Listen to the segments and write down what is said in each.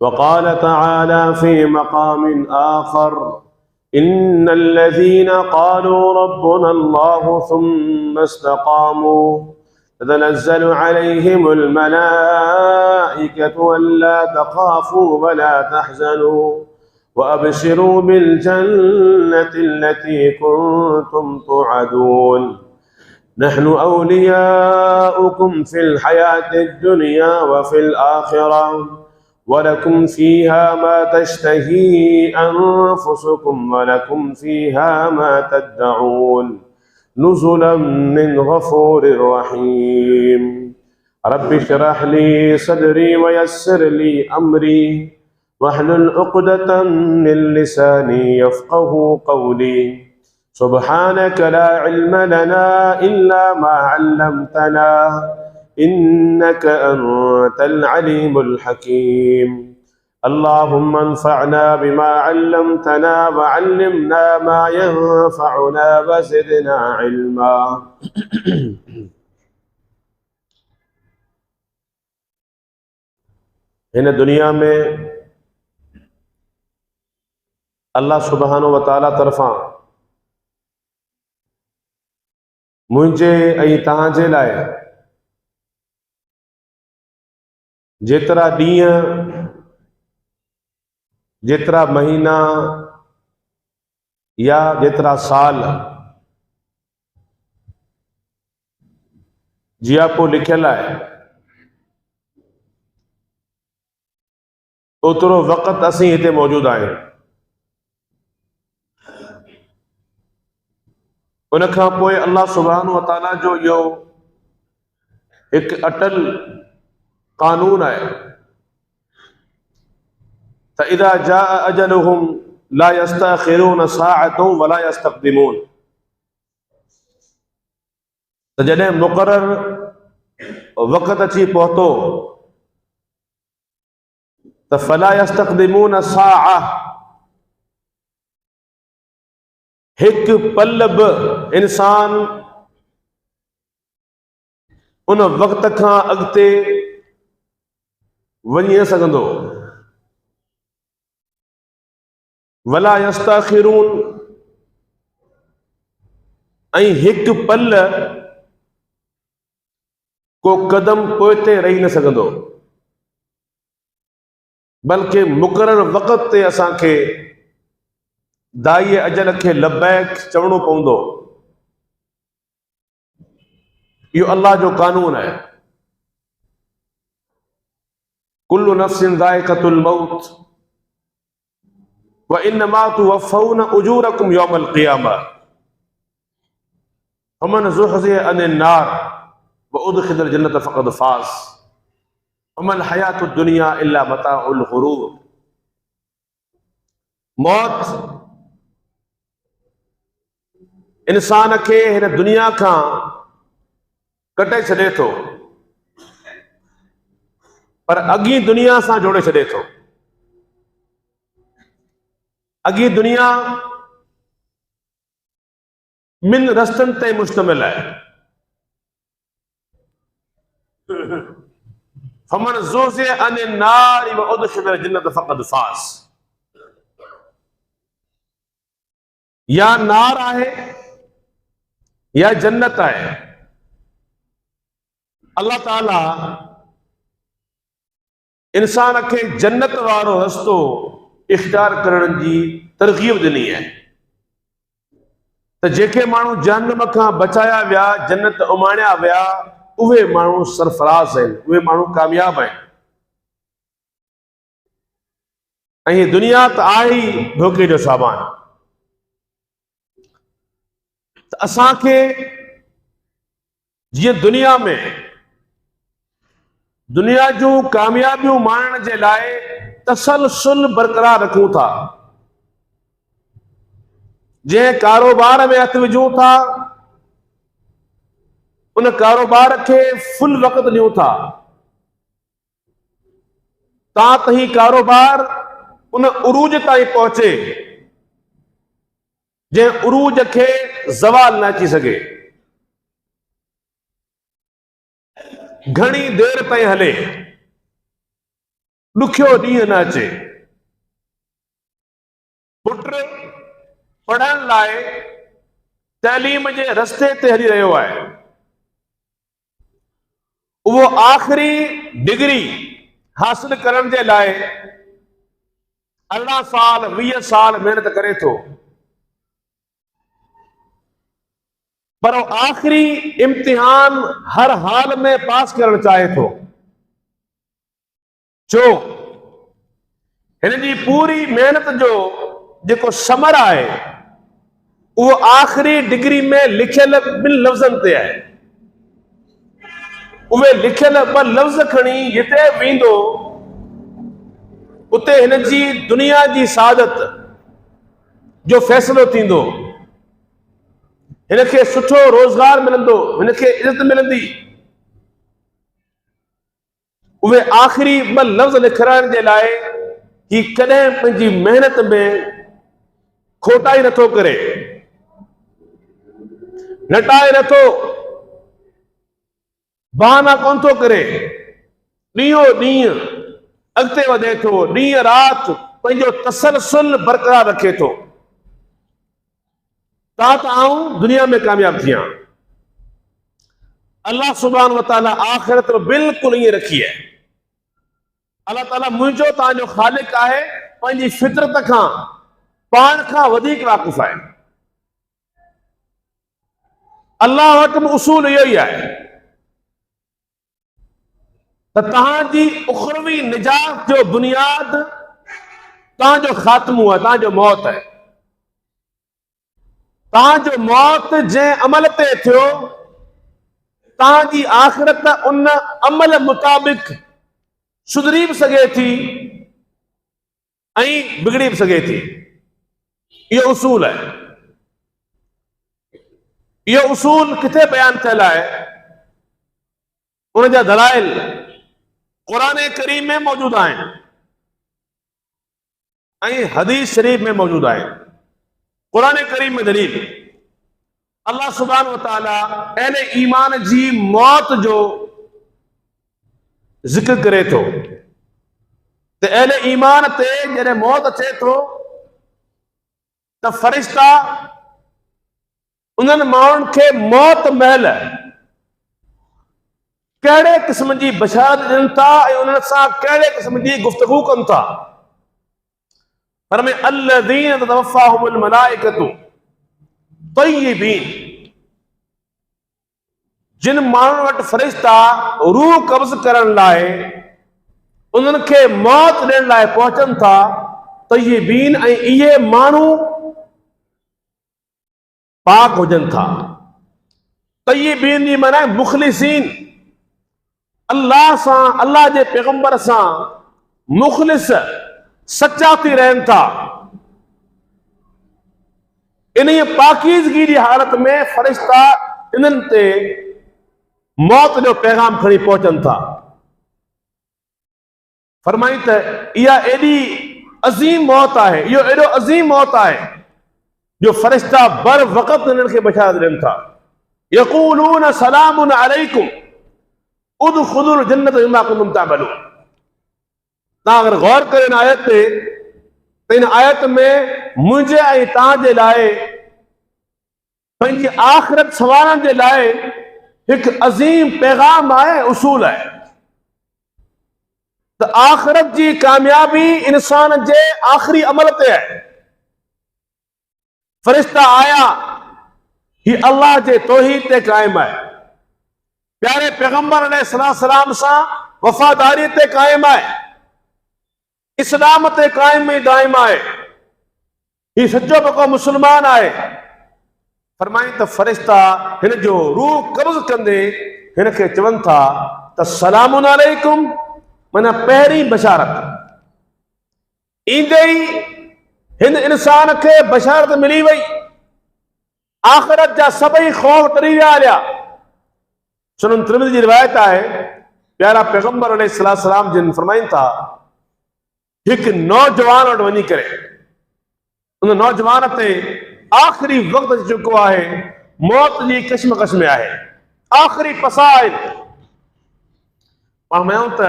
वक़ाल तआला फ़ी मक़ामिन आख़र इन्नल्लज़ीना क़ालू रब्बुनल्लाहु सुम्मा इस्तक़ामू ततनज़्ज़लु अलैहिमुल मलाइकतु अल्ला तख़ाफ़ू वला तहज़नू वअबशिरू बिल जन्नति अल्लती कुन्तुम तुअदून नहनु औलियाउकुम फिल हयातिद दुनिया व फिल आखिरह वलकुम फीहा मा तश्तही अनफुसुकुम वलकुम फीहा मा तद्दऊन नुज़ुलन मिन गफूरिर रहीम। रब्बि इश्रह ली सदरी वयस्सिर ली अमरी वहलुल उक़दतम मिन लिसानी यफ़क़हू क़ौली सुब्हानक ला इल्म लना इल्ला मा अल्लमतना इन्नक अंतल अलीमुल हकीम। अल्लाहुम्मा अन्फ़अना बिमा अल्लमतना व अल्लिमना मा यंफ़अुना व ज़िदना इल्मा। इन दुनिया में अल्लाह सुब्हानहु व तआला तरफ़ां मुझे ऐं तव्हांजे लाइ जेतिरा ॾींहं जेतिरा महीना या जेतिरा साल जियापो लिखियल आहे ओतिरो वक़्तु असीं हिते मौजूदु आहियूं। उन खां पोइ अल्लाह सुब्हानहु व तआला जो इहो हिकु अटल कानून आहे त इज़ा जाअ अजलुहुम ला यस्तअखिरून साअतन वला यस्तक़दिमून। त जॾहिं मुक़रर वक़्तु अची पहुतो त फला यस्तक़दिमून साअह हिकु पल बि इंसान उन वक़्त खां अॻिते वञी न सघंदो। वला यस्तअखिरून ऐं हिकु पल को कदम पोइते रही न सघंदो, बल्कि मुक़रर वक़्त ते असांखे दाई अजल खे लब्बैक चवणो पवंदो। इहो अल्लाह जो कानून आहे। कुल्लु नफ्सिन ज़ाइक़तुल मौत व इन्नमा तुवफ़्फ़ौना उजूरकुम यौमल क़ियामह फमन ज़ुहज़िह अनिन नार व उदख़िलल जन्नत फ़क़द फ़ाज़ वमल हयातुद दुनिया इल्ला मताउल ग़ुरूर। मौत इंसान खे हिन दुनिया खां कटे छॾे थो, पर अॻी दुनिया सां जोड़े छॾे थो। अॻी दुनिया मिन रस्तनि ते मुश्तमिल आहे। फमन ज़ुहज़िह अनिन नार व उदख़िलल जन्नत फ़क़द फ़ाज़। या नार आहे या जन्नत आहे। अल्लाह ताला इंसान खे जन्नत वारो रस्तो इख्तियार करण जी तरग़ीब ॾिनी आहे त जेके माण्हू जहन्नम खां बचाया विया, जन्नत उमाणिया विया, उहे माण्हू सरफराज़ आहिनि, उहे माण्हू कामयाब आहिनि। ऐं हीअ दुनिया त आहे ई धोखे जो सामान। त असांखे जीअं दुनिया में दुनिया जूं कामयाबियूं माणण जे लाइ तसलसल बरक़रार रखूं था, जंहिं कारोबार में हथ विझूं था उन कारोबार खे फुल वक़्तु ॾियूं था, तां त ही कारोबार उन उरूज ताईं पहुचे जंहिं उरूज खे ज़वाल न अची सघे, घणी देर ताईं हले। ॾुखियो ॾींहुं न अचे। पुट पढ़ण लाइ तैलीम जे रस्ते ते हली रहियो आहे, उहो आख़िरी डिग्री हासिल करण जे लाइ 18 साल 20 साल महिनत करे थो, पर आख़िरी इम्तिहान हर हाल में पास करण चाहे थो। छो? हिन जी पूरी महिनत जो जेको समर आहे उहो आख़िरी डिग्री में लिखियल 2 लफ़्ज़नि ते आहे। उहे लिखियल 2 लफ़्ज़ खणी जिते वेंदो उते हिन जी दुनिया जी सादत जो फ़ैसिलो थींदो, हिन खे सुठो रोज़गार मिलंदो, हिन खे इज़त मिलंदी। उहे आख़िरी 2 लफ़्ज़ लिखाइण जे लाइ ही कॾहिं पंहिंजी महिनत में खोटाई नथो करे, नटाए नथो, बहाना कोन थो करे, ॾींहों ॾींहुं अॻिते वधे थो, ॾींहुं राति पंहिंजो तसलसल बरक़रार रखे थो, ताकि आऊं दुनिया में कामयाब थियां। अल्लाह सुब्हान व तआला आख़िरत बिल्कुलु ईअं रखी आहे। अल्लाह ताला मुंहिंजो तव्हांजो ख़ालिक आहे, पंहिंजी फितरत खां पाण खां वधीक वाक़िफ़ आहे। अल्लाह वटि बि उसूल इहो ई आहे त तव्हांजी उखरवी निजात जो बुनियाद तव्हांजो ख़ात्मो आहे, तव्हांजो मौत आहे। तव्हांजो मौत जंहिं अमल ते थियो, तव्हांजी आख़िरत उन अमल मुताबिक़ सुधरी बि सघे थी ऐं बिगड़ी बि सघे थी। इहो उसूल आहे। इहो उसूल किथे बयान थियल आहे? उन जा दलाइल क़ुरान करीम में मौजूद आहिनि ऐं हदीस शरीफ में मौजूद आहे। क़ुरान करीम में दलील अल्लाह सुब्हान व तआला अहले ईमान जी मौत जो जिक्र करे थो त अहले ईमान ते जॾहिं मौत अचे थो त फ़रिश्ता उन्हनि माण्हुनि खे मौत महल कहिड़े क़िस्म जी बशारत ॾियनि था ऐं उन्हनि सां कहिड़े क़िस्म जी गुफ़्तगू कनि था। पर में अल्लज़ीन ततवफ़ाहुमुल मलाइकतु तय्यबीन, जिन माण्हुनि वटि फ़रिश्ता रूह कब्ज़ करण लाइ उन्हनि खे मौत ॾियण लाइ पहुचनि था, तय्यबीन, ऐं इहे माण्हू पाक हुजनि था। तय्यबीन जी माना मुख़लिसीन, अल्लाह सां, अल्लाह जे पैगंबर सां मुख़लिस सच्चा थी रहनि था। इन पाकीज़गी जी हालत में फ़रिश्ता इन्हनि ते मौत जो पैगाम खणी पहुचनि था। फरमाई त इहा एॾी अज़ीम मौत आहे, इहो एॾो अज़ीम मौत आहे जो फ़रिश्ता बर वक़्त इन्हनि खे बशारत ॾियनि था। यक़ूलून सलामुन अलैकुम उदख़ुलुल जन्नत बिमा कुन्तुम तअमलून। तव्हां अगर गौर कयो इन आयत ते त इन आयत में मुंहिंजे ऐं तव्हांजे लाइ पंहिंजी आख़िरत संवारण जे लाइ हिकु अज़ीम पैगाम आहे, उसूल आहे त आख़िरत जी कामयाबी इंसान जे आख़िरी अमल ते आहे। फ़रिश्ता आया, ही अल्लाह जे तौहीद ते क़ाइम आहे, प्यारे पैगंबर अलैहिस्सलाम सां वफ़ादारी ते क़ाइम आहे, इस्लाम ते क़ाइम ऐं दाइम आहे, ही सचो पको मुस्लमान आहे। फरमाई त फ़रिश्ता हिन जो रूह कब्ज़ कंदे हिन खे चवनि था त सलामुन अलैकुम, माना पहिरीं बशारत। ईंदे ई हिन इंसान खे बशारत मिली वई, आख़िरत जा सभई ख़ौफ़ टरी विया हलिया। सुनन तिरमिज़ी जी रिवायत आहे, प्यारा पैगंबर अलैहिस्सलाम जिन फरमाइनि था, हिकु नौजवान वटि वञी करे उन नौजवान ते आख़िरी वक़्तु अची चुको आहे, मौत जी कशमकश में आहे, आख़िरी पसाइल। पाण मञूं त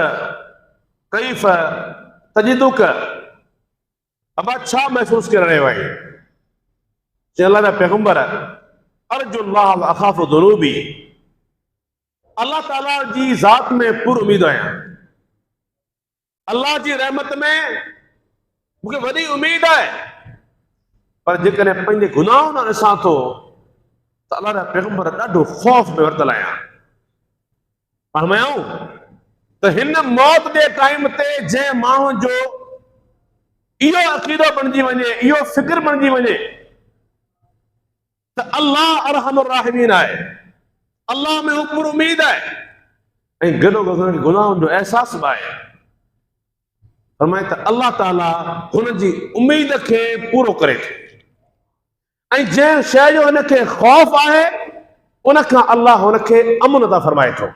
कैफ तजिदुक, अबा छा महसूस कर रहे भाई? अल्लाह जा पैगंबर अर्जुल्लाह व अखाफु दुनूबी, अल्लाह ताला जी ज़ात में पुर उम्मीद आहियां, अल्लाह जी रहमत में मूंखे वॾी उम्मीद आहे। पर जेकॾहिं पंहिंजे गुनाहनि सां ॾिसां थो त अल्लाह जा पैगंबर ॾाढो ख़ौफ़ में वरितल आहियां। फरमायूं त हिन मौत जे टाइम ते जंहिं माण्हू जो इहो अक़ीदो बणिजी वञे, इहो फिक्र बणिजी वञे त अल्लाह अरहमुर राहिमीन आहे, अल्लाह में हू पुर उम्मीद आहे, ऐं गॾो गॾु गुनाहनि जो अहसास बि आहे। फरमाए त अल्लाह ताला हुन जी उम्मीद खे पूरो करे थो, ऐं जंहिं शइ जो हुनखे ख़ौफ़ आहे उन खां अल्लाह हुनखे अमन अता फरमाए थो।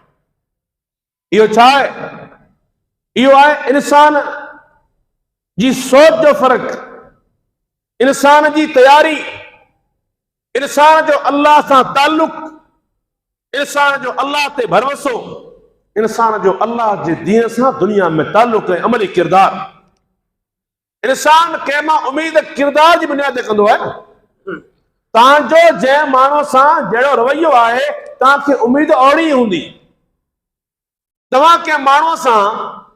इहो छा आहे? इहो आहे इंसान जी सोच जो फ़र्क़ु, इंसान जी तयारी, इंसान जो अल्लाह सां ताल्लुक, इंसान जो अल्लाह ते भरोसो, इंसान जो अल्लाह जे दीन सां दुनिया में ताल्लुक ऐं अमली किरदार। इंसान कंहिं मां उम्मीद किरदार जी बुनियाद ते कंदो आहे न। तव्हांजो जंहिं माण्हू सां जहिड़ो रवैयो आहे तव्हांखे उम्मीद ओड़ी हूंदी। तव्हां कंहिं माण्हू सां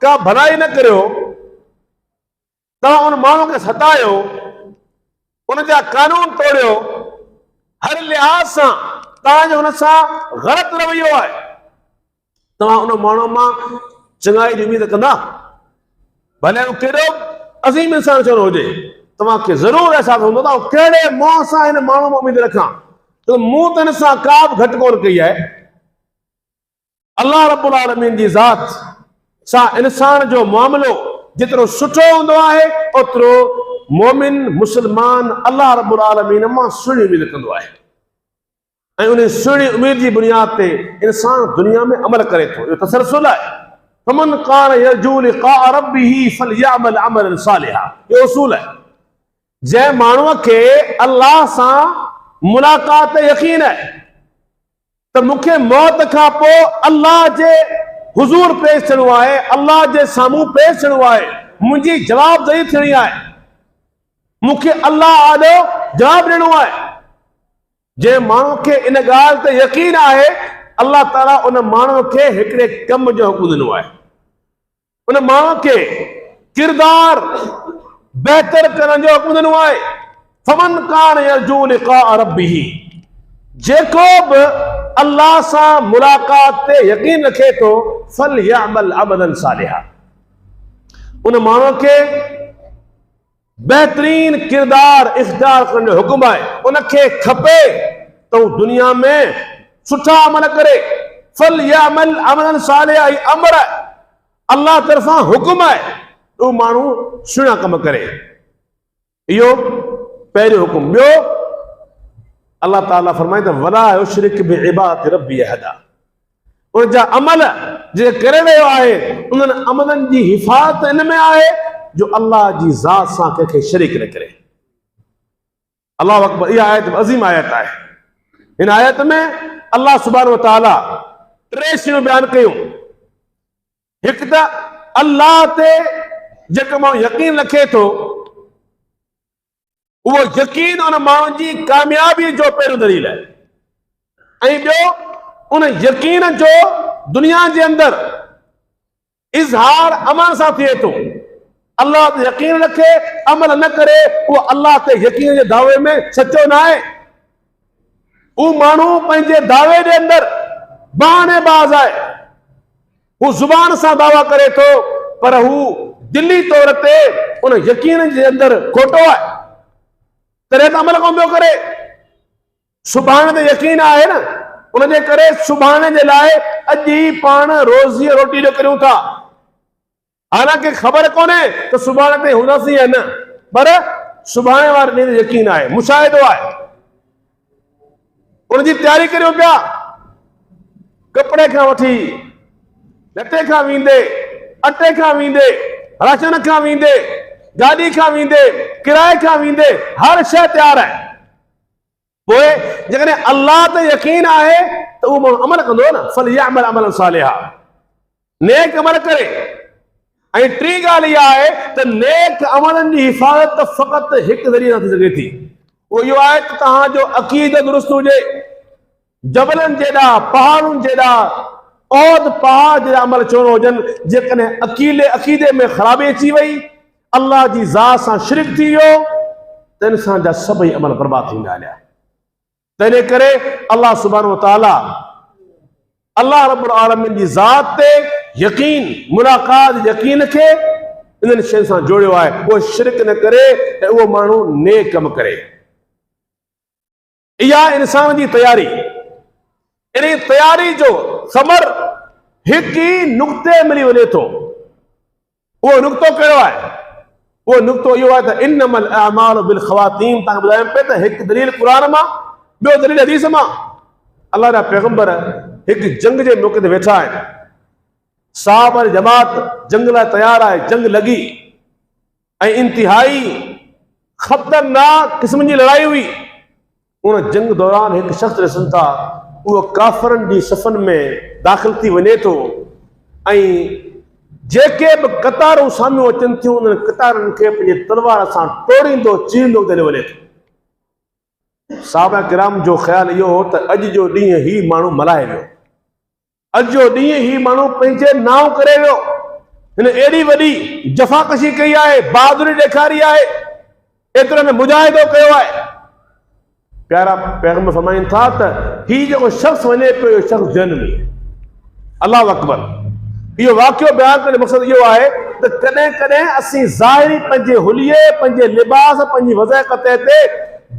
का भलाई न करियो, तव्हां उन माण्हू खे सतायो, उन जा कानून तोड़ियो, हर लिहाज़ सां तव्हांजो हुन सां ग़लति रवैयो आहे, तव्हां उन माण्हू मां चङाई जी उम्मीद कंदा? भले हू केॾो अज़ीम इंसान छो न हुजे, तव्हांखे ज़रूरु अहसासु हूंदो त कहिड़े मुंहं सां हिन माण्हू मां उम्मीद रखां, त मूं त हिन सां का बि घटि कोन कई आहे। अल्लाह रब्बुल आलमीन जी ज़ात सां इंसान जो मामिलो जेतिरो सुठो हूंदो आहे ओतिरो मोमिन मुस्लमान अल्लाह रब्बुल आलमीन मां सुहिणी उम्मीद कंदो आहे, ऐं उन सुहिणी उम्मीद जी बुनियाद ते इंसान दुनिया में अमल करे थो। इहो तसलसल आहे। फमन कान यरजू लिक़ा रब्बिही फलयअमल अमलन सालिहा, इहो उसूल आहे। जंहिं माण्हूअ खे अल्लाह सां मुलाक़ात ते यकीन आहे त मूंखे मौत खां पोइ अल्लाह जे हुज़ूर पेश थियणो आहे, अल्लाह जे साम्हूं पेश थियणो आहे, मुंहिंजी जवाबदेही थियणी आहे, मूंखे अल्लाह आॾो जवाबु ॾियणो आहे। जंहिं माण्हू खे इन ॻाल्हि ते यकीन आहे अल्लाह ताला उन माण्हू खे हिकिड़े कम जो हुकुम ॾिनो आहे, उन माण्हू खे किरदार बहितर करण जो हुकुम ॾिनो आहे। फमन कान यरजू लिक़ा रब्बिही, जेको बि अल्लाह सां मुलाक़ात ते यकीन रखे थो फलयअमल अमलन सालिहा, उन माण्हू खे बेहतरीन किरदार इख्तियार करण जो हुकुम आहे। उनखे खपे त हू दुनिया में सुठा अमल करे। फलयअमल अमलन सालिहा ही अमर आहे, अल्लाह तरफ़ां हुकुम आहे, उहो माण्हू सुहिणा कम करे। इहो पहिरियों हुकुम। ॿियो अल्लाह ताला फरमाए त वला युशरिक बिइबादति रब्बी अहदा, उन जा अमल जे करे रहियो आहे उन्हनि अमलनि जी हिफ़ाज़त इन में आहे जो अल्लाह जी ज़ात सां कंहिंखे शरीक न करे। अल्लाह अकबर। इहा आयत अज़ीम आयत आहे। हिन आयत में अल्लाह सुब्हानहु व तआला टे शयूं बयानु कयूं। हिकु त अल्लाह ते जेको माण्हू यकीन रखे थो उहो यकीन उन माण्हू जी कामयाबी जो पहिरियों दलील आहे, ऐं ॿियो उन यकीन जो दुनिया जे अंदरि इज़हार अमल सां थिए थो। अल्लाह ते यकीन रखे अमल न करे उहो अल्लाह ते यकीन जे दावे में सचो न आहे। उहो माण्हू पंहिंजे दावे जे अंदरि बहानेबाज़ आहे, हू ज़ुबान सां दावा करे थो पर हू दिली तौर ते उन यकीन जे अंदरि खोटो आहे, तॾहिं त अमल कोन पियो करे। सुभाणे ते यकीन आहे न, उनजे करे सुभाणे जे लाइ अॼु ई पाण रोज़ी रोटी जो करियूं था, हालांकि ख़बर कोन्हे त सुभाणे ते हूंदासीं या न, पर सुभाणे वारे ॾींहं ते यकीन आहे, मुशाहिदो आहे, उनजी तयारी करियूं पिया। कपिड़े खां वठी लटे खां वेंदे, अटे खां वेंदे, राशन खां वेंदे, गाॾी खां वेंदे, किराए खां वेंदे, हर शइ तयार आहे। पोइ जेकॾहिं अल्लाह ते यकीन आहे त उहो माण्हू अमल कंदो न। फलयअमल अमलन सालिहा, नेक अमल करे ऐं टी ॻाल्हि इहा आहे त नेक अमलनि जी हिफ़ाज़त फ़क़ति हिकु ज़रिए सां थी सघे थी, उहो इहो आहे त तव्हांजो अक़ीदो दुरुस्त हुजे, जबलनि जेॾा पहाड़ुनि जेॾा औद पहाड़ जेॾा अमल चवणो हुजनि, जेकॾहिं अक़ीदे में ख़राबी अची वई, अल्लाह जी ज़ात सां शिरक थी वियो, त इंसान जा सभई अमल बर्बाद थींदा हलिया। तंहिं करे अल्लाह सुब्हानहु व तआला अल्लाह रब्बुल आलमीन जी ज़ात ते यकीन, मुलाक़ात यकीन खे इन्हनि शयुनि सां जोड़ियो आहे, उहो शिरक न करे ऐं उहो माण्हू नेक कम करे। इहा इंसान जी तयारी, इन तयारी जो समर हिकु ई नुक़्ते मिली वञे थो। उहो नुक़्तो कहिड़ो आहे? उहो नुक़्तो इहो आहे त इन्नमल अअमालु बिल ख़वातीम। तव्हांखे ॿुधायां पियो त हिकु दलील क़ुरान मां, ॿियो दलील हदीस मां। अल्लाह जा पैगंबर हिकु जंग जे मौक़े ते वेठा आहिनि, साहब जमात जंग लाइ तयारु आहे, जंग लॻी ऐं इंतिहाई ख़तरनाक क़िस्म जी लड़ाई हुई। उन जंग दौरान हिकु शख़्स ॾिसनि था, उहो काफ़रनि जी सफ़नि में दाख़िल थी वञे थो ऐं जेके बि कतारूं साम्हूं अचनि थियूं, उन्हनि कतारुनि खे पंहिंजे तलवार सां टोड़ींदो चीरींदो करे वञे थो। साहबा किराम जो ख़्यालु इहो हो त अॼु जो ॾींहुं ही माण्हू मल्हाए वियो, अॼु जो ॾींहुं ही माण्हू पंहिंजे नाव करे वियो। हिन एॾी वॾी जफ़ाकशी कई आहे, बहादुरी ॾेखारी आहे, एतिरे में मुजाहिदो कयो आहे। प्यारा पैगंबर फरमाइनि था त ही जेको शख़्स वञे पियो, इहो शख़्स जन्नती आहे। अल्लाहु अकबर। इहो वाक़ियो बयानु करण जो मक़सदु इहो आहे त कॾहिं कॾहिं असीं ज़ाहिरी पंहिंजे हुलिये, पंहिंजे लिबास, पंहिंजी वज़ाक़त ते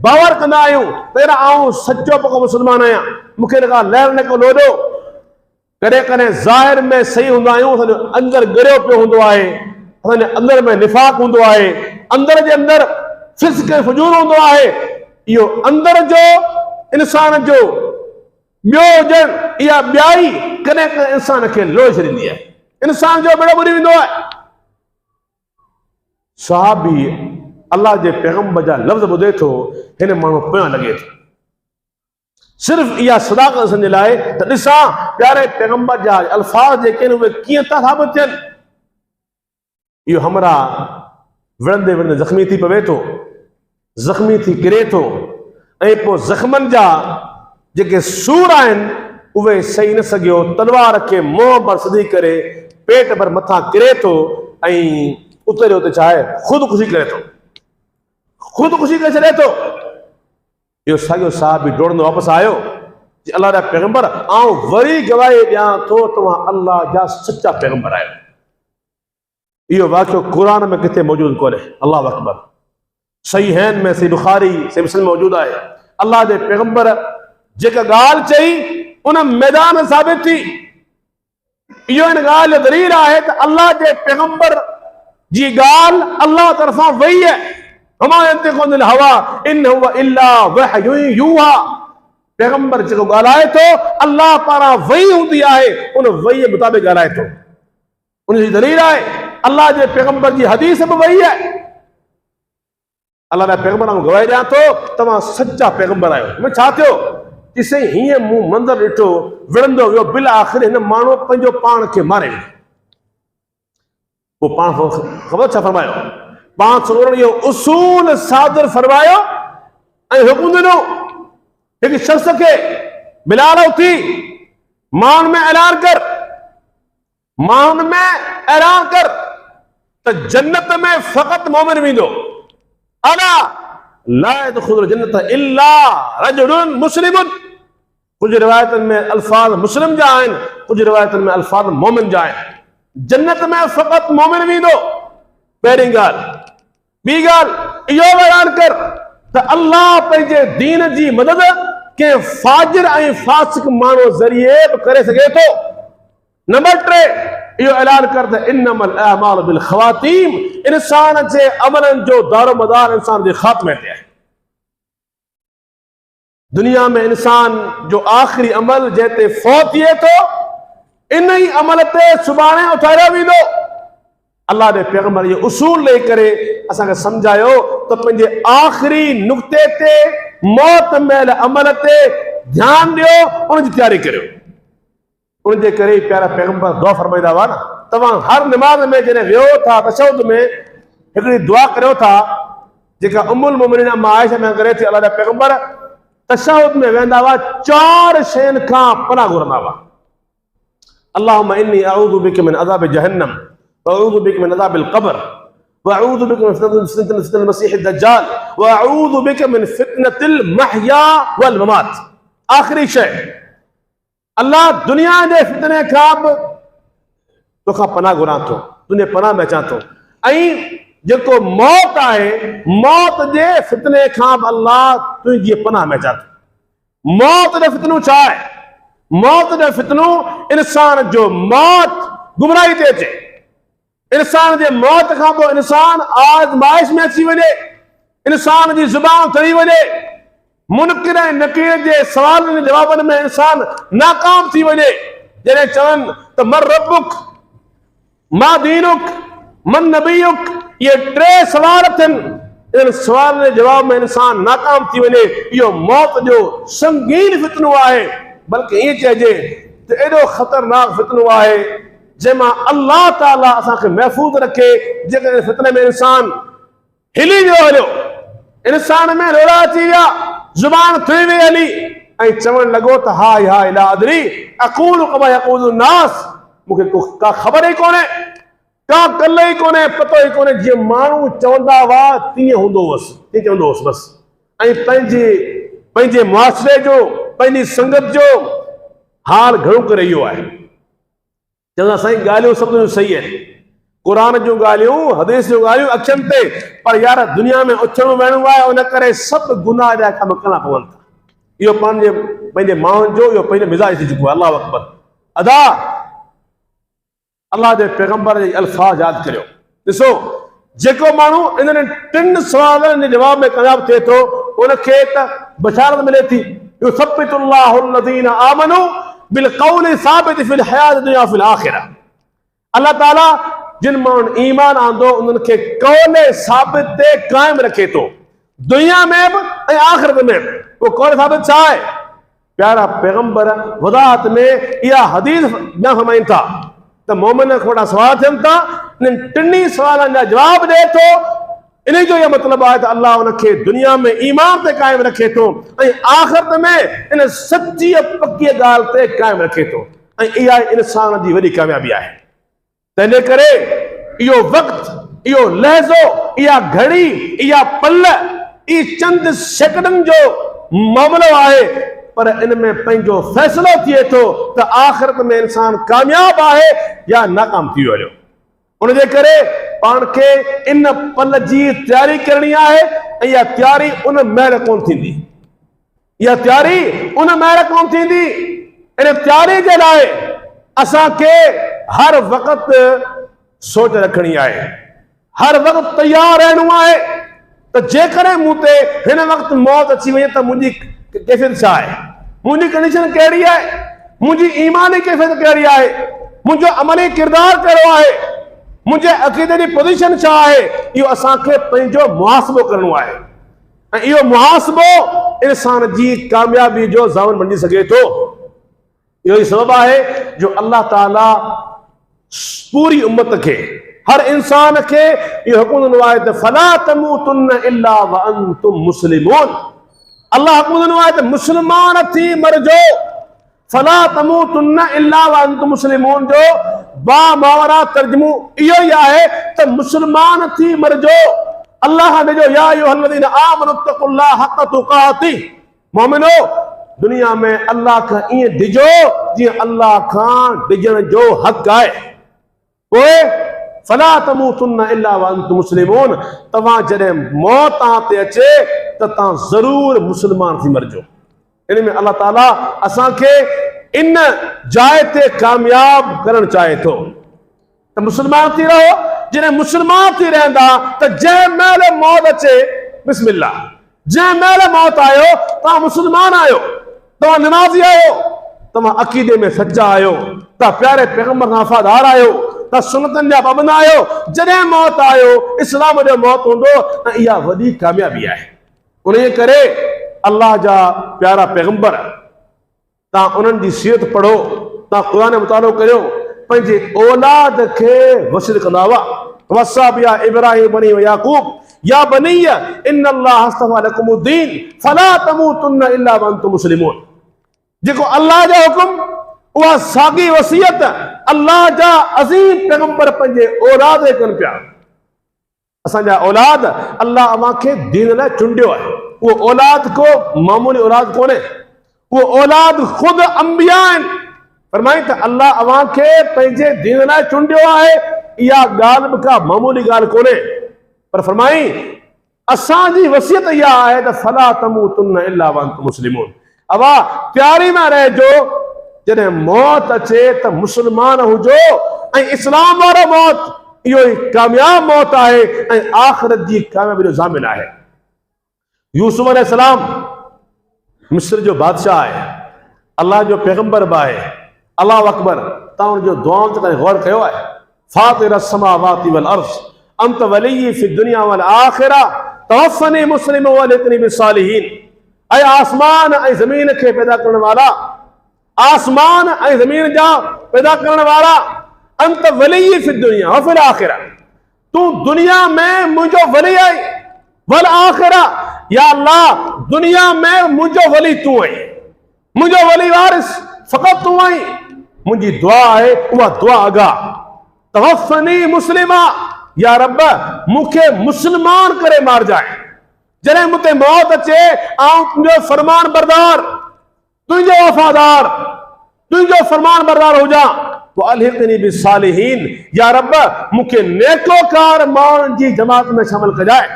बावर कंदा आहियूं त आउं सचो पको मुस्लमान आहियां, मूंखे लॻा लहर न को लोॾो। कॾहिं कॾहिं ज़ाहिर में सही हूंदा आहियूं, असांजो अंदरि ॻरियो पियो हूंदो आहे, असांजे अंदरि में निफ़ाक़ हूंदो आहे, अंदरि जे अंदरि फिस्क ऐं फुजूर हूंदो आहे। इहो अंदरि जो इंसान जो ॿियो हुजणु, इहा ॿियाई कॾहिं कॾहिं इंसान खे लोए छॾींदी आहे, इंसान जो बेड़ो ॿुॾी वेंदो आहे। सहाबी अल्लाह जे पैगंबर जा लफ़्ज़ ॿुधे थो, हिन माण्हू पियो लॻे थो। सिर्फ़ इहा सदाक़त असांजे लाइ त ॾिसां प्यारे पैगंबर जा अल्फाज़ जेके आहिनि उहे कीअं था साबित थियनि। इहो हमरा विढ़ंदे विढ़ंदे ज़ख़्मी थी पवे थो, ज़ख़्मी थी किरे थो ऐं पोइ ज़ख़्मनि जा जेके सूर आहिनि उहे सही न सघियो, तलवार खे मुंहं भर सिधी करे पेट भर मथां किरे थो ऐं उते जो उते छा आहे, ख़ुदकुशी करे थो, ख़ुदकुशी करे छॾे थो। इहो साॻियो साहबी डोड़ंदो वापसि आयो कि अल्लाह जा पैगंबर, आउं वरी गवाही ॾियां थो तव्हां अल्लाह जा सचा पैगंबर आहियो। इहो वाक़ियो क़ुरान में किथे मौजूदु कोन्हे। अल्लाह अकबर। सही हैन में, सही बुखारी, सही मुस्लिम में मौजूदु आहे। अल्लाह जे पैगंबर जेका ॻाल्हि चई उन मैदान में साबित थी। इहो इन ॻाल्हि जो दलील आहे त अल्लाह जे पैगंबर जी ॻाल्हि अल्लाह तरफ़ां वही आहे। पैगंबर जेको ॻाल्हाए थो अल्लाह पारां वही हूंदी आहे, उन वही जे मुताबिक़ ॻाल्हाए थो। उनजी दलील आहे अल्लाह जे पैगंबर जी हदीस बि वही आहे। अल्लाह जा पैगंबर आऊं गवाही ॾियां थो तव्हां सचा पैगंबर आहियो। में छा थियो कि साईं हीअं मूं मंदरु ॾिठो, विढ़ंदो वियो, बिल आख़िर हिन माण्हू पंहिंजो पाण खे मारे वियो। पोइ पाण ख़बर छा फरमायो? पाण सॻोरनि इहो उसूल सादर फरमायो ऐं हुकुम ॾिनो हिकु शख़्स खे बिलाल उथी माण्हुनि में ऐलान कर, माण्हुनि में ऐलान कर त जन्नत में फ़क़ति मोमिन वेंदो। अला ला यदखुलुल जन्नत इल्ला रजुलुन मुस्लिमुन। कुझु रिवायतनि में अल्फाज़ मुस्लिम जा आहिनि, कुझु रिवायतनि में अल्फाज़ मोमिन जा आहिनि। जन्नत में फ़क़ति मोमिन वेंदो, पहिरीं ॻाल्हि। ॿी ॻाल्हि इहो ऐलान कर त अल्लाह पंहिंजे दीन जी मदद के फाजिर ऐं फासिक माण्हू ज़रिए बि करे सघे थो। नंबर 3 इहो ऐलान कर त इन्नमल अअमालु बिल ख़वातीम। इंसान जे अमलनि जो दारोमदार इंसान जे ख़ात्मे ते आहे। दुनिया में इंसान जो आख़िरी अमल जंहिं ते फौत थिए थो, इन ई अमल ते सुभाणे उथारियो वेंदो। अल्लाह जे पैगंबर इहो उसूल ॾेई करे असांखे सम्झायो त पंहिंजे आख़िरी नुक़्ते ते, मौत महिल अमल ते ध्यानु ॾियो, उनजी तयारी करियो। उनजे करे प्यारा पैगंबर दुआ फरमाईंदा हुआ न, तव्हां हर निमाज़ में जॾहिं वियो था तशहुद में हिकिड़ी दुआ करियो था जेका उम्मुल मोमिनीन अम्मा आयशा में करे थी। अल्लाह जा पैगंबर तशहुद में वेंदा हुआ 4 शयुनि खां पनाह घुरंदा हुआ। अल्लाहुम्मा इन्नी अऊज़ु बिका मिन अज़ाब जहन्नम व अऊज़ु बिका मिन अज़ाबिल क़ब्र व अऊज़ु बिका मिन फितनतिल मसीह दज्जाल व अऊज़ु बिका मिन फितनतिल महया वल ममात। आखिरी शइ, अल्लाह दुनिया जे फितने खां बि तोखां पनाह घुरां थो, तुंहिंजे पनाह में अचां थो। ऐं जेको मौत आहे, मौत जे फितने खां बि अल्लाह तुंहिंजी पनाह में अचां थो। मौत जो फितनो छा आहे? मौत जो फितनो इंसान जो मौत गुमराही ते अचे, इंसान जे मौत खां पोइ इंसान आज़माइश में अची वञे, इंसान जी ज़ुबान ठही वञे, मुनकिर ऐं नकीर जे सवालनि जवाबनि में इंसान नाकाम थी वञे। जॾहिं चवनि त मर रब्बुक मा दीनुक मन नबीयुक, ये 3 सवाल थियनि, इन सवालनि जे जवाब में इंसान नाकाम थी वञे, इहो मौत जो संगीन फितनो आहे। बल्कि ईअं चइजे त एॾो ख़तरनाक फितनो आहे जंहिंमां अल्लाह ताला असांखे महफ़ूज़ रखे। जेकॾहिं फितने में इंसान हिली वियो हलियो, इंसान में रोड़ा अची विया, ज़ुबान थी वई हली ऐं चवणु लॻो त हाय हाय ला अदरी अक़ूलु कमा यक़ूलु नास, मूंखे का ख़बर ई कोन्हे, का कल ई कोन्हे, पतो ई कोन्हे। जीअं माण्हू चवंदा हुआ तीअं हूंदो हुअसि, तीअं चवंदो हुअसि बसि। ऐं पंहिंजे मुआशिरे जो, पंहिंजी संगत जो हाल घणो करे इहो आहे। चवंदा साईं ॻाल्हियूं सभु सही आहिनि, क़ुरान जूं ॻाल्हियूं, हदीस जूं ॻाल्हियूं अखियुनि ते, पर यार दुनिया में उथणो वेहणो आहे, उन करे सभु गुनाह जा कम करणा पवनि था। इहो पंहिंजे माण्हुनि जो इहो पंहिंजो मिज़ाज थी चुको आहे। अल्लाह अकबर। अदा अल्लाह जे पैगंबर जे अल्फाज़ यादि करियो। ॾिसो, जेको माण्हू इन्हनि 3 सवालनि जे जवाब में कामयाब थिए थो, उनखे त बशारत मिले थी, युसब्बितुल्लाहु अल्लज़ीना आमनू बिल क़ौलि साबित फिल हयात दुनिया फिल आखिरा। अल्लाह ताला जिन माण्हुनि ईमान आंदो उन्हनि खे कौल साबित ते क़ाइम रखे थो, दुनिया में बि ऐं आख़िरत में बि। वो कौल साबित छा आहे? प्यारा पैगंबर वज़ाहत में इहा हदीस न फरमाइनि था त मोमिन खोड़ा सवाल थियनि था, इन्हनि 3 सवालनि जा जवाब ॾिए थो। इन जो इहो मतिलबु आहे त अल्लाह उनखे दुनिया में ईमान ते क़ाइम रखे थो ऐं आख़िरत में इन सची पकी ॻाल्हि ते क़ाइम रखे थो। ऐं इहा इंसान जी वॾी कामयाबी आहे। तंहिंजे करे इहो वक़्तु, इहो लहज़ो, इहा घड़ी, इहा पल, ई चंद सेकंडनि जो मामिलो आहे, पर इन में पंहिंजो फ़ैसिलो थिए थो त आख़िरत में इंसान कामयाब आहे या नाकाम थी वियो। उनजे करे पाण खे इन पल जी तयारी करणी आहे ऐं इहा तयारी उन महिल कोन थींदी, इहा तयारी उन महिल कोन थींदी। इन तयारी जे लाइ असांखे हर वक़्तु सोच रखणी आहे, हर वक़्तु तयारु रहणो आहे त जेकॾहिं मूं ते हिन वक़्तु मौत अची वञे त मुंहिंजी कैफ़ियत छा आहे, मुंहिंजी कंडीशन कहिड़ी आहे, मुंहिंजी ईमानी कैफ़ियत कहिड़ी आहे, मुंहिंजो अमली किरदारु कहिड़ो आहे, मुंहिंजे अक़ीदे जी पोज़ीशन छा आहे। इहो असांखे पंहिंजो मुहासिबो करणो आहे ऐं इहो मुहासिबो इंसान जी कामयाबी जो ज़ामन बणिजी सघे थो। इहो ई सबबु आहे जो अल्लाह ताला पूरी उम्मत खे, हर इंसान खे इहो हुकुम ॾिनो आहे त फला तमूतुन्न इल्ला व अंतुम मुस्लिमून। अल्लाह हुकुम ॾिनो आहे त मुस्लमान थी मरजो। फला तमूतुन्न इल्ला व अंतुम मुस्लिमून जो बा मावरा तर्जुमो इहो ई आहे त मुस्लमान थी मरजो। अल्लाह ने जो या अय्युहल्लज़ीना आमनु तक़ुल्लाह हक़ तुक़ाती, मोमिनो दुनिया में अल्लाह खां ईअं डिजो जीअं अल्लाह खां डिजण जो हक़ आहे। पोइ फला तमूतुन्न इल्ला व अंतुम मुस्लिमून, तव्हां जॾहिं मौत ते अचे त तव्हां ज़रूर मुस्लमान थी मरजो। इन में अल्लाह ताला असांखे इन जाइ ते कामयाब करणु चाहे थो त मुस्लमान थी रहो। जॾहिं मुस्लमान थी रहंदा त जंहिं महिल मौत अचे बिस्मिल्लाह, जंहिं महिल मौत आयो तव्हां मुस्लमान आहियो, तव्हां नमाज़ी आहियो, तव्हां अक़ीदे में सचा आहियो, तव्हां प्यारे पैगंबर खां वफ़ादार आहियो, तव्हां सुन्नतनि जा पाबंद आहियो। जॾहिं मौत आयो इस्लाम जो मौत हूंदो त इहा वॾी कामयाबी आहे। उन करे अल्लाह जा प्यारा पैगंबर, तव्हां उन्हनि जी सीरत पढ़ो, तव्हां क़ुरान जो मुतालो करियो, पंहिंजे औलाद खे वसीयत कंदा हुआ। वसा बिया इब्राहिम बनी व याकूब या बनिया इन्नल्लाह अस्तफा लकुमुद्दीन फला तमूतुन्ना इल्ला व अंतुम मुस्लिमून। जेको अल्लाह जा हुकुम उहा साॻी वसियत अल्लाह जा अज़ीम पैगंबर पंहिंजे औलाद खे कनि पिया। असांजा औलाद अल्लाह अव्हांखे दीन लाइ चूंडियो आहे। उहो औलाद को मामूली औलाद कोन्हे, उहो औलाद ख़ुदि अंबिया आहिनि। फरमाई त अल्लाह अव्हांखे पंहिंजे दीन लाइ चूंडियो आहे। इहा ॻाल्हि बि का मामूली ॻाल्हि कोन्हे, पर फरमाई असांजी वसियत इहा आहे त फला तमूतुन्ना इल्ला व अंतुम मुस्लिमून। अवा तयारी में रहिजो, जॾहिं मौत अचे त मुस्लमान हुजो ऐं इस्लाम वारो मौत इहो ई कामयाब मौत आहे ऐं आख़िरत जी कामयाबी जो ज़ामिन आहे। यूसुफ अलैहिस्सलाम मिस्र जो बादशाह आहे, अल्लाह जो पैगंबर बि आहे। अल्लाह अकबर, तव्हां हुनजो दुआउनि ते कॾहिं गौर कयो आहे? फातिर अस्समावाति वल अर्ज़ अंत वली फी दुनिया वल आखिरा तवफ़नी मुस्लिम वलितनी बिस्सालिहीन। ऐं आसमान ऐं ज़मीन खे पैदा करण वाला, आसमान ऐं ज़मीन जा पैदा करण वाला, अंत वली फी दुनिया व फिल आखिरा, तू दुनिया में मुंहिंजो वली आई, वल आखिरा, या अल्लाह दुनिया में मुंहिंजो वली तू आई, मुंहिंजो वली वारिस फ़क़त तू आई। मुंहिंजी दुआ आहे, उहा दुआ अगा तवफ़नी मुस्लिमा, या रब मूंखे मुस्लमान करे मार जाए। जॾहिं मूंते मौत अचे आउं तुंहिंजो फरमान बरदार, तुंहिंजो वफ़ादार, तुंहिंजो फरमान बरदार हुजां। वअल्हिक़नी बिस्सालिहीन, या रब मूंखे नेकोकार माण्हुनि जी जमात में शामिल कजाए।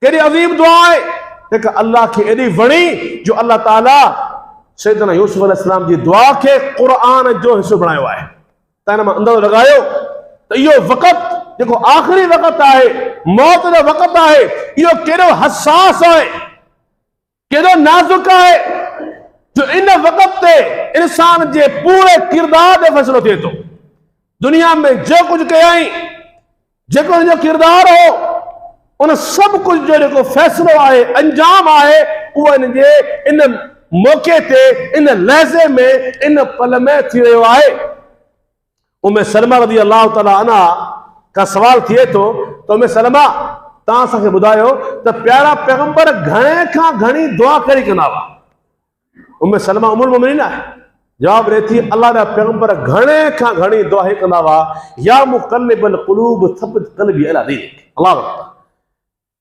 केॾी अज़ीम दुआ आहे, जेका अल्लाह खे एॾी वणी जो अल्लाह ताला सैयदना यूसुफ अलैहिस्सलाम जी दुआ खे क़ुर्आन जो हिसो बणायो आहे। त हिन मां अंदाज़ो लॻायो त इहो वक़्तु जेको आख़िरी वक़्तु आहे, मौत जो वक़्तु आहे, इहो केॾो हसास आहे, केॾो नाज़ुक आहे, जो इन वक़्त ते इंसान जे पूरे किरदार जो फ़ैसिलो थिए थो। दुनिया में जो कुझु कयई, जेको हुनजो किरदार हो, उन सभु कुझु जो जेको फ़ैसिलो आहे, अंजाम आहे, उहो इन जे इन मौक़े ते, इन लहज़े में, इन पल में थी रहियो आहे। उम्मे सलमा रज़ी अल्लाह तआला अन्हा का सवाल थिए थो त उम्मे सलमा, तव्हां असांखे ॿुधायो त प्यारा पैगंबर घणे खां घणी दुआ करी कंदा हुआ? उम्मे सलमा उम्मुल मोमिनीन आहे। जवाब ॾिए थी, अल्लाह जा पैगंबर घणे खां घणी दुआ ही कंदा हुआ, या मुक़ल्लिबल क़ुलूब थब्बित क़ल्बी अला दीनिक। अल्लाह अकबर,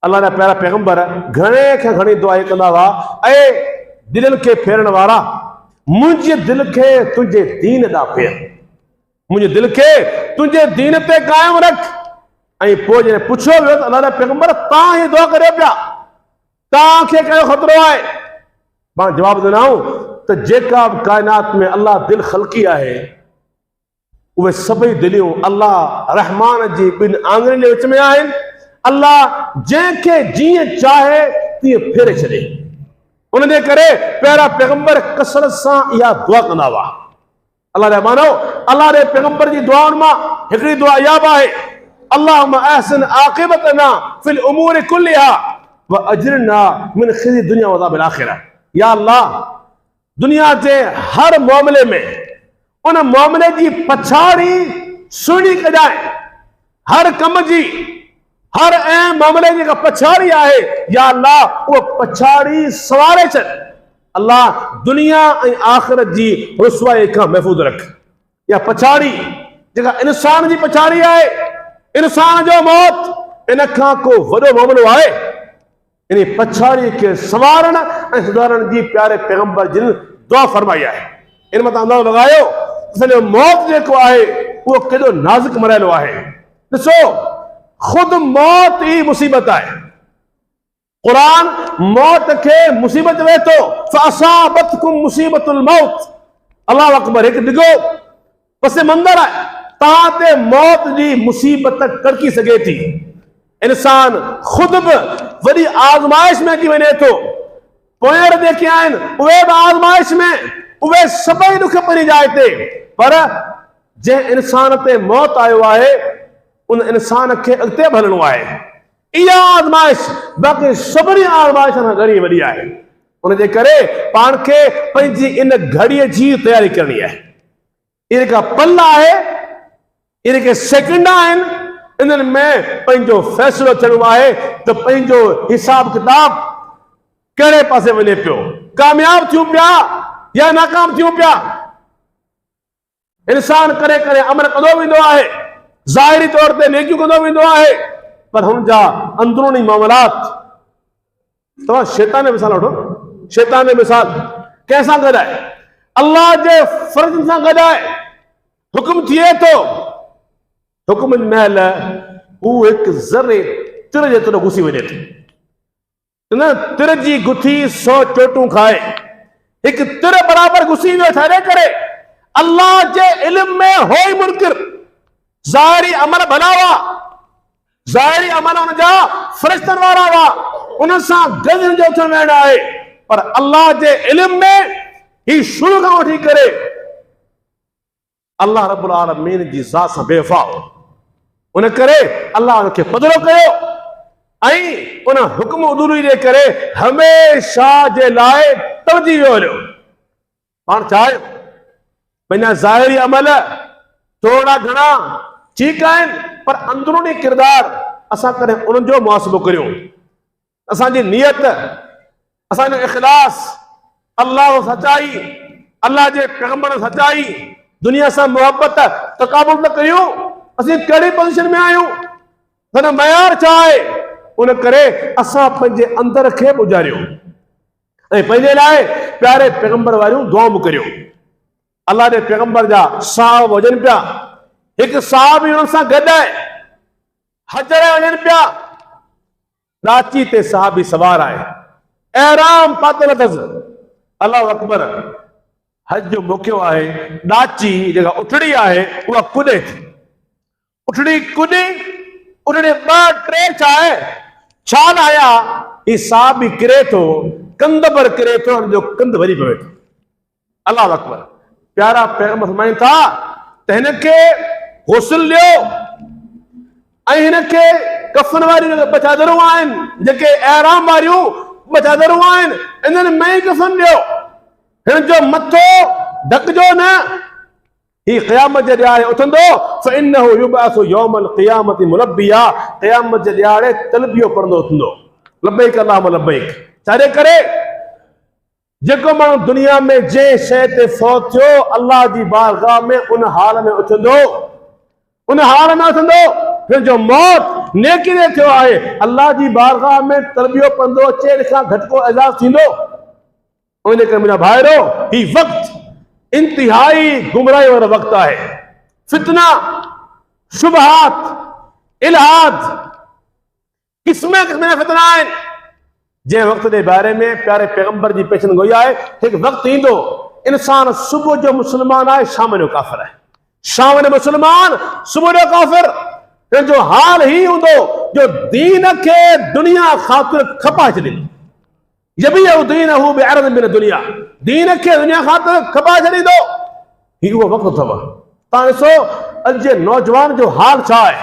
अल्लाह जा प्यारा पैगंबर घणे खां घणी दुआ ही कंदा हुआ, ऐं दिलनि खे फेरण वारा, मुंहिंजे दिल खे तुंहिंजे दीन ॾांहुं फेर, मुंहिंजे दिल खे तुंहिंजे दीन ते क़ाइम रख। ऐं पोइ जॾहिं पुछियो वियो त अल्लाह जा पैगंबर तव्हां ही दुआ करियो पिया, तव्हांखे कहिड़ो ख़तरो आहे? मां जवाब ॾिनऊं त जेका बि काइनात में अल्लाह दिल ख़लक़ी आहे, उहे सभई दिलियूं अल्लाह रहमान जी ॿिनि आङुरियुनि जे विच में आहिनि। अल्लाह जंहिंखे जीअं चाहे तीअं फेरे छॾे। उन जे करे प्यारा पैगंबर कसरत सां इहा दुआ कंदा हुआ। अल्लाह जा मानो, अल्लाह जे पैगंबर जी दुआउनि मां हिकिड़ी दुआ इहा बि आहे, अल्लाहुम्मा अहसिन आक़िबतना फिल उमूरि कुल्लिहा व अजरिना मिन ख़िज़्यि दुनिया व अज़ाबिल आख़िरा। या अल्लाह, दुनिया जे हर मामले में उन मामले जी पछाड़ी सुहिणी कजाए, हर कम जी, हर अहम मामले जी का पछाड़ी आहे, या अल्लाह उहो पछाड़ी सवारे छॾ। अल्लाह दुनिया ऐं आख़िरत जी रुसवाई खां महफ़ूज़ रख। या पछाड़ी जेका इंसान जी पछाड़ी आहे, इंसान जो मौत, इन खां को वॾो मामलो आहे। इन पछाड़ी के संवारण ऐं सुधारण जी प्यारे पैगंबर जिन दुआ फरमाई आहे। इन मथां अंदाज़ो लॻायो असांजो मौत जेको आहे उहो केॾो नाज़ुक मरहलो आहे। ॾिसो, ख़ुदि मौत ई मुसीबत आहे। क़ुरान मौत खे मुसीबत चवे थो, फ़असाबतकुम मुसीबतुल मौत। अल्लाह अकबर, हिकु डिघो पस मंज़र आहे, तव्हां ते मौत जी मुसीबत कड़की सघे थी। इंसान ख़ुदि बि वॾी आज़माइश में थी वञे थो। पोयां जेके आहिनि उहे बि आज़माइश में, उहे सभई ॾुख परी जाइ ते, पर जंहिं इंसान ते मौत आयो आहे उन इंसान खे अॻिते बि हलणो आहे। इहा आज़माइश बाक़ी सभिनी आज़माइश खां घणी वॾी आहे। उन जे करे पाण खे पंहिंजी इन घड़ीअ जी तयारी करणी आहे। इनका पल आहे, इनके सेकंड आहिनि, इन्हनि में पंहिंजो फ़ैसिलो थियणो आहे त पंहिंजो हिसाब किताब कहिड़े पासे वञे पियो, कामयाब थियूं पिया या नाकाम थियूं पिया। इंसान करे करे अमल कंदो वेंदो आहे, ज़ाहिरी तौर ते नेकियूं कंदो वेंदो आहे, पर हुन जा अंदरूनी मामलात। तव्हां शैतान जो मिसाल वठो, शैतान जो मिसाल कंहिंसां गॾु आहे? अल्लाह जे फर्ज़ सां गॾु आहे। हुकुम थिए थो, हुकुम महिल हू हिकु ज़रे तिर जेतिरो घुसी वञे थो। न तिर जी गुथी 100 चोटूं खाए, हिकु तिर बराबरि घुसी वियो छाजे करे? अल्लाह जे इल्म में हो ई मुनकिर। ज़ाहिरी अमल भला हुआ, ज़ाहिरी अमल हुन जा फ़रिश्तनि वारा हुआ, उन सां गॾु जो उथण वेहण आहे, पर अल्लाह जे इल्म में ही शुरू खां वठी करे अल्लाह रब्बुल आलमीन जी ज़ात सां बेवफ़ा हो। उन करे अल्लाह उनखे पधरो कयो ऐं उन हुक्म उदूरी जे करे हमेशा जे लाइ टलिजी वियो हलियो। पाण चाहे पंहिंजा ज़ाहिरी अमल थोड़ा घणा ठीकु आहिनि, पर अंदरूनी किरदार असां कॾहिं उन्हनि जो मुहासिबो करियूं। असांजी नियत, असांजो इख़लास, अल्लाह सचाई, अल्लाह जे पैगंबर सचाई, दुनिया सां मोहब्बत तक़ाबुल न करियूं। असीं कहिड़ी पोज़ीशन में आहियूं, हुन मयार छा आहे? उन करे असां पंहिंजे अंदर खे गुज़ारियूं ऐं पंहिंजे लाइ प्यारे पैगंबर वारियूं दुआऊं करियूं। अल्लाह जे पैगंबर जा साहब वञनि पिया, हिकु साहब हुन सां गॾु आहे, हज लाइ वञनि पिया, ॾाची ते साहबी सवार आहे, एहराम पातल अथसि। अल्लाहु अकबर, हज जो मौक़ो आहे, ॾाची जेका उठड़ी आहे उहा कुॾे थी, उठड़ी कुॾी, उठड़ी 2-3 छा आहे, छाल आया, ही साहबी किरे थो, कंध पर किरे थो, हुनजो कंध वरी पवे थो। अल्लाहु अकबर, प्यारा पैगंबर फरमाइनि था त हिनखे गुस्ल ॾियो ऐं हिनखे कफन वारियूं ॿ चादरूं आहिनि, जेके एहराम वारियूं ॿ चादरूं आहिनि, इन्हनि में ई कफन ॾियो, हिन जो मथो ढकजो न। ही क़यामत जे ॾियारे उथंदो, फ़इन्नहु युबअसु यौमल क़ियामति मुलब्बिया, क़यामत जे ॾियारे तलबियो पढ़ंदो उथंदो, लब्बैक अल्लाहुम्मा लब्बैक। छाजे करे? जेको माण्हू दुनिया में जंहिं शइ ते फ़ौत थियो, अल्लाह जी बारगाह में उन हाल में उथंदो, उन हाल में उथंदो, हिन जो मौत नेकी ते थियो आहे, अल्लाह जी बारगाह में तलबियो पढ़ंदो अचे, इन खां घटि को एज़ाज़ थींदो? उन करे मुंहिंजा भाइरो, ही वक़्तु इंतिहाई गुमराही वारो वक़्तु आहे। फितना, शुबहात, इल्हाद, क़िस्म क़िस्म फितना आहिनि, जंहिं वक़्त जे बारे में प्यारे पैगंबर जी पेशन गोई आहे। हिकु वक़्तु ईंदो, इंसान सुबुह जो मुस्लमान आहे, शाम जो काफ़िर आहे, शाम जो मुस्लमान, सुबुह जो काफ़िर। हिन जो हाल ही हूंदो जो दीन खे दुनिया ख़ातिर खपाए छॾींदो, यबीअ दीनहु बिअरज़ मिन दुनिया, दीन खे दुनिया ख़ातिर खपाए छॾींदो। ही उहो वक़्तु अथव। तव्हां ॾिसो अॼु जे नौजवान जो हाल छा आहे।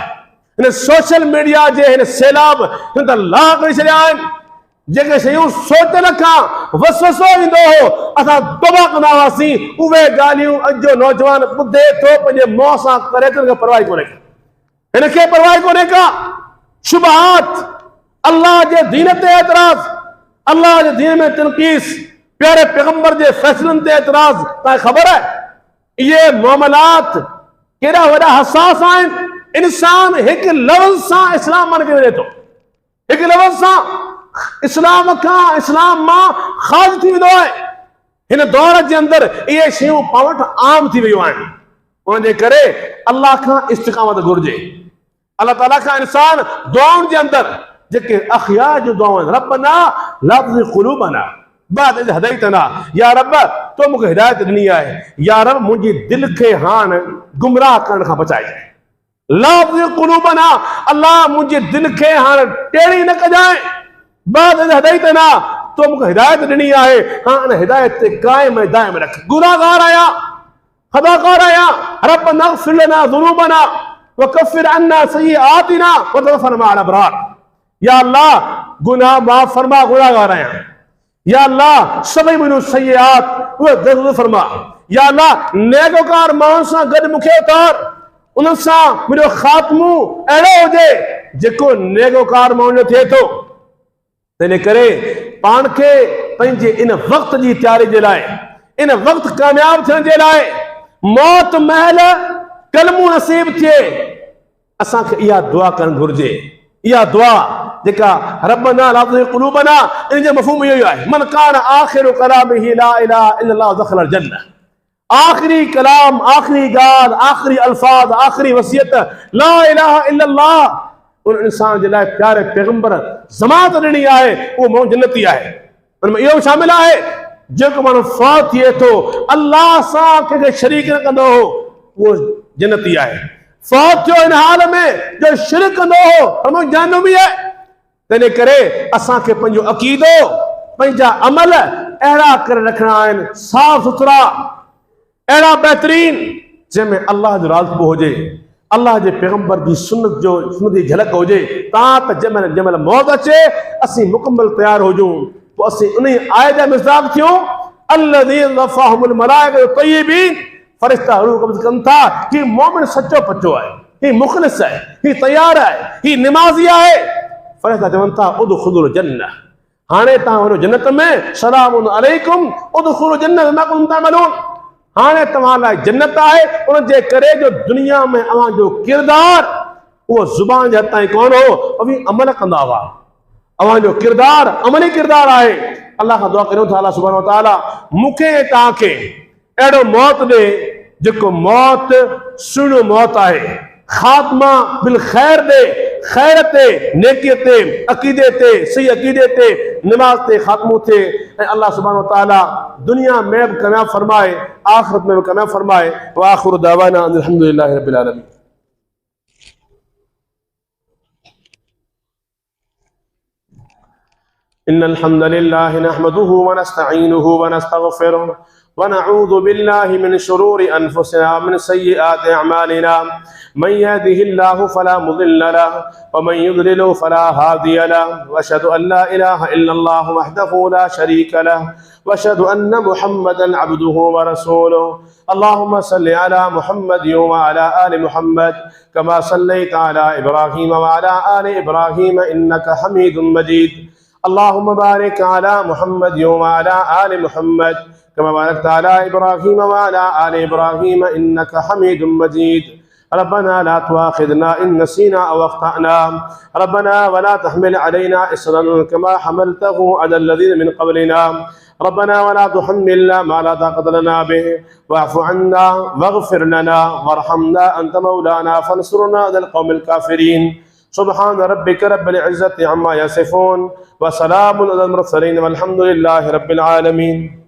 हिन सोशल मीडिया जे हिन सैलाब हिन त लाह करे छॾिया आहिनि। जेके शयूं सोचण खां वसवसो ईंदो हो, असां तौबा कंदा हुआसीं, उहे ॻाल्हियूं अॼु जो नौजवान ॿुधे थो, पंहिंजे मुंहं सां करे थो, हिनखे परवाह कोन्हे का, हिनखे परवाह कोन्हे का। शुबहात, अल्लाह जे दीन ते एतराज़, अल्लाह जे दीन में तनकीस, प्यारे पैगंबर जे फैसलनि ते एतराज़। तव्हांखे ख़बर आहे इहे मामलात केॾा वॾा हसास आहिनि। इंसान हिकु लफ़्ज़ सां इस्लाम मन खे वञे थो, हिकु लफ़्ज़ सां इस्लाम खां, इस्लाम मां ख़ारिज थी वेंदो आहे। हिन दौर जे अंदरि इहे शयूं पाण वटि आम थी वियूं आहिनि। उन जे करे अल्लाह खां इस्तिक़ामत घुर्जे। अल्लाह ताला खां इंसान दुआउनि जे अंदरि जेके अख़ियार जूं दुआऊं आहिनि, रब्बना ला तुज़िग़ क़ुलूबना बाद इज़ हदैतना, या रब तो मूंखे हिदायत ॾिनी आहे, या रब मुंहिंजी दिलि खे हाणे गुमराह करण खां बचाइजांइ। ला तुज़िग़ क़ुलूबना, अल्लाह मुंहिंजी दिलि खे हाणे टेड़ी न कजांइ, बाद इज़ हदैतना, तो मूंखे हिदायत ॾिनी आहे, हाणे हिदायत ते क़ाइम ऐं दाइम रख। गुनाहगार आहियां, खताकार आहियां, रब्बना इग़फिर लना ज़ुनूबना वकफ़िर अन्ना सय्यिआतिना वतवफ़्फ़ना मअल अबरार। या अल्लाह गुनाह माफ़ फरमा, गुनाहगार आहियां। या अल्लाह सभई मुंहिंजूं सय्यात उहे दूर फरमा। या अल्लाह नेकोकार माण्हुनि सां गॾु मूंखे उतार, उन्हनि सां मुंहिंजो ख़ात्मो अहिड़ो हुजे जेको नेकोकार माण्हुनि जो थिए थो। तंहिं करे पाण खे पंहिंजे इन वक़्त जी तयारी जे लाइ, इन वक़्त कामयाब थियण जे लाइ, मौत महल कलमू नसीब थिए, असांखे इहा दुआ करणु घुर्जे। इहा दुआ जेका रब्बना ला तुज़िग़ क़ुलूबना, इन जो मफ़हूम इहो ई आहे, मन कान आख़िरु कलामिही ला इलाहा इल्लल्लाह दख़लल जन्नह। आखिरी कलाम, आखिरी गाल, आखिरी अल्फाज, आखिरी वसियत ला इलाहा इल्लल्लाह, उन इंसान जे लाइ प्यारे पैगंबर ज़मानत ॾिनी आहे, उहो माण्हू जन्नती आहे। उनमें इहो शामिल आहे जेको माण्हू फ़ौत थिए थो अल्लाह सां कंहिंखे शरीक न कंदो हो, उहो जन्नती आहे। फ़ौत थियो इन हाल में जो शिरक कंदो हो, उहो जहन्नमी आहे। तंहिं करे असांखे पंहिंजो अक़ीदो, पंहिंजा अमल अहिड़ा करे रखणा आहिनि, साफ़ सुथरा, अहिड़ा बहितरीन जंहिंमें अल्लाह जो राज़िबो हुजे, अल्लाह जे पैगंबर जी सुन्नत जी झलक हुजे, त जंहिंमहिल मौत अचे असीं मुकम्मल तयार हुजूं। पोइ असीं उन आयत जा मिज़ाक़ थियूं, अल्लज़ीन वफ़ाहुमुल मलाइकतु तय्यबीन, फ़रिश्ता रूह कब्ज़ कनि था। ही मोमिन सचो पचो आहे, ही मुख़लिस आहे, ही तयार आहे, ही निमाज़ी आहे। फ़रिश्ता चवनि था उदख़ुलुल जन्नह, हाणे तव्हां वञो जन्नत में, सलामुन अलैकुम उदख़ुलुल जन्नह बिमा कुंतुम तअमलून। हाणे तव्हां लाइ जन्नत आहे, उन जे करे जो दुनिया में अव्हांजो किरदार उहो ज़ुबान जे हथ ताईं कोन हो, अवी अमल कंदा हुआ। अव्हांजो किरदार अमली किरदार आहे। अल्लाह खां दुआ करियूं था अल्लाह सुब्हानो व तआला मूंखे तव्हांखे अहिड़ो मौत ॾे जेको मौत सुहिणो मौत आहे, ख़ात्मा बिल ख़ैर दे, खैर ते, नेकीअ ते, अक़ीदे ते, सही अक़ीदे ते, नमाज ते ख़ात्मो थे। ऐं अल्लाह सुब्हानो व तआला दुनिया में भी कामयाब फरमाए, आखिरत में भी कामयाब फरमाए। व आखिरु दावाना अल्हम्दुलिल्लाहि रब्बिल आलमीन। इन्नल हम्दलिल्लाहि नहमदुहु व नस्तईनुहु व नस्तगफिरुहु व नऊज़ु बिल्लाहि मिन शुरूरि अनफुसिना व मिन सय्यिआति अअमालिना। मन यहदिहिल्लाहु फला मुदिल्ल लहु व मन युद्लिलहु फला हादिय लहु। व अशहदु अन ला इलाहा इल्लल्लाहु वहदहु ला शरीक लहु व अशहदु अन्न मुहम्मदन अब्दुहु व रसूलुहु। अल्लाहुम्मा सल्लि अला मुहम्मद व अला आलि मुहम्मद कमा सल्लैता अला इब्राहीम व अला आलि इब्राहीम इन्नका हमीदुम मजीद। अल्लाहुम्मा बारिक अला मुहम्मद व अला आलि मुहम्मद कमा बारकता अला इब्राहीम व अला आलि इब्राहीम इन्नका हमीदुम मजीद। रब्बना ला तुआखिज़ना इन नसीना अव अख़्तअना रब्बना वला तहमिल अलैना इसरन कमा हमलतहु अला अल्लज़ीना मिन क़ब्लिना रब्बना वला तुहम्मिलना मा ला ताक़त लना बिहि वअफ़ु अन्ना वग़फ़िर लना वरहमना अंत मौलाना फंसुरना अलल क़ौमिल काफ़िरीन। सुब्हान रब्बिक रब्बिल इज़्ज़ति अम्मा यसिफ़ून व सलामुन अलल मुरसलीन वल्हम्दुलिल्लाहि रब्बिल आलमीन।